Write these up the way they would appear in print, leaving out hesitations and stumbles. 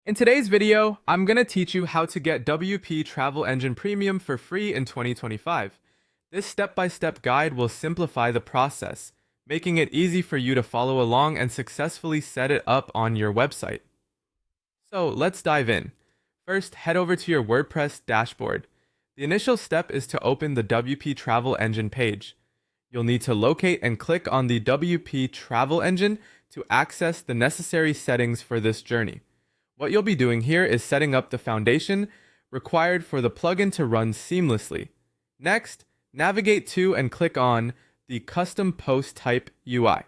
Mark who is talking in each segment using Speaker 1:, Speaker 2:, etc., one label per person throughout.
Speaker 1: In today's video, I'm going to teach you how to get WP Travel Engine Premium for free in 2025. This step-by-step guide will simplify the process, making it easy for you to follow along and successfully set it up on your website. So let's dive in. First, head over to your WordPress dashboard. The initial step is to open the WP Travel Engine page. You'll need to locate and click on the WP Travel Engine to access the necessary settings for this journey. What you'll be doing here is setting up the foundation required for the plugin to run seamlessly. Next, navigate to and click on the Custom Post Type UI.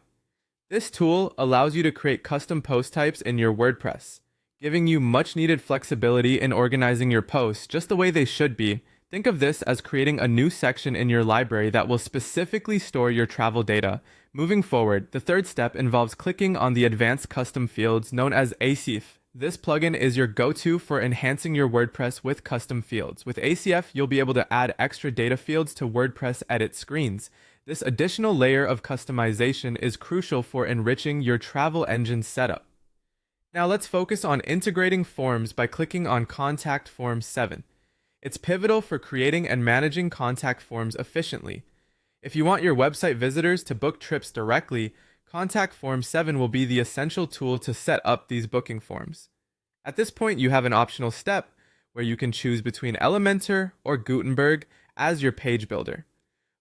Speaker 1: This tool allows you to create custom post types in your WordPress, giving you much needed flexibility in organizing your posts just the way they should be. Think of this as creating a new section in your library that will specifically store your travel data. Moving forward, the third step involves clicking on the Advanced Custom Fields known as ACF. This plugin is your go-to for enhancing your WordPress with custom fields. With ACF, you'll be able to add extra data fields to WordPress edit screens. This additional layer of customization is crucial for enriching your travel engine setup. Now let's focus on integrating forms by clicking on Contact Form 7. It's pivotal for creating and managing contact forms efficiently. If you want your website visitors to book trips directly, Contact Form 7 will be the essential tool to set up these booking forms. At this point, you have an optional step where you can choose between Elementor or Gutenberg as your page builder.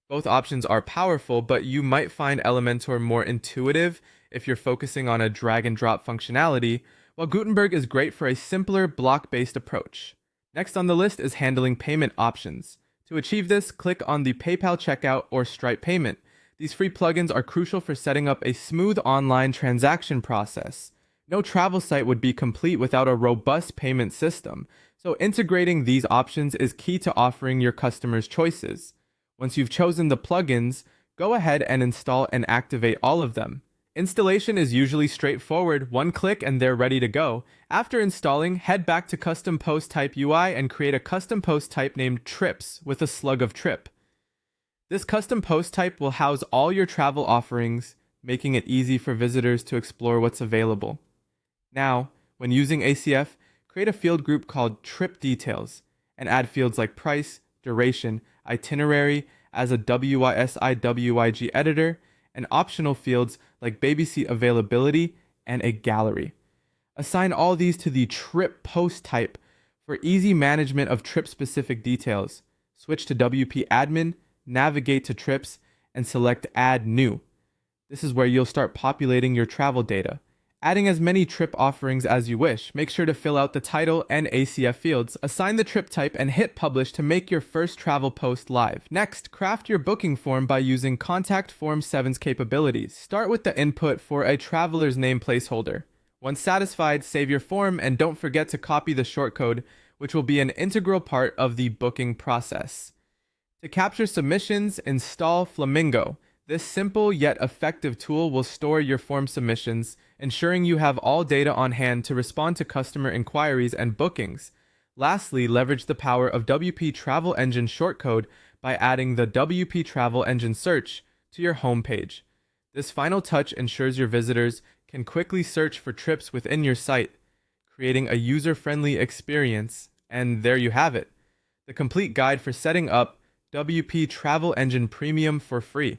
Speaker 1: Both options are powerful, but you might find Elementor more intuitive if you're focusing on a drag and drop functionality, while Gutenberg is great for a simpler block-based approach. Next on the list is handling payment options. To achieve this, click on the PayPal checkout or Stripe payment. These free plugins are crucial for setting up a smooth online transaction process. No travel site would be complete without a robust payment system, so integrating these options is key to offering your customers choices. Once you've chosen the plugins, go ahead and install and activate all of them. Installation is usually straightforward, one click and they're ready to go. After installing, head back to Custom Post Type UI and create a custom post type named Trips with a slug of trip. This custom post type will house all your travel offerings, making it easy for visitors to explore what's available. Now, when using ACF, create a field group called Trip Details and add fields like price, duration, itinerary as a WYSIWYG editor, and optional fields like baby seat availability and a gallery. Assign all these to the Trip Post type for easy management of trip-specific details. Switch to WP Admin, navigate to Trips, and select Add New. This is where you'll start populating your travel data, adding as many trip offerings as you wish. Make sure to fill out the title and ACF fields, assign the trip type, and hit Publish to make your first travel post live. Next, craft your booking form by using Contact Form 7's capabilities. Start with the input for a traveler's name placeholder. Once satisfied, save your form and don't forget to copy the shortcode, which will be an integral part of the booking process. To capture submissions, install Flamingo. This simple yet effective tool will store your form submissions, ensuring you have all data on hand to respond to customer inquiries and bookings. Lastly, leverage the power of WP Travel Engine shortcode by adding the WP Travel Engine search to your homepage. This final touch ensures your visitors can quickly search for trips within your site, creating a user-friendly experience. And there you have it, the complete guide for setting up WP Travel Engine Premium for free.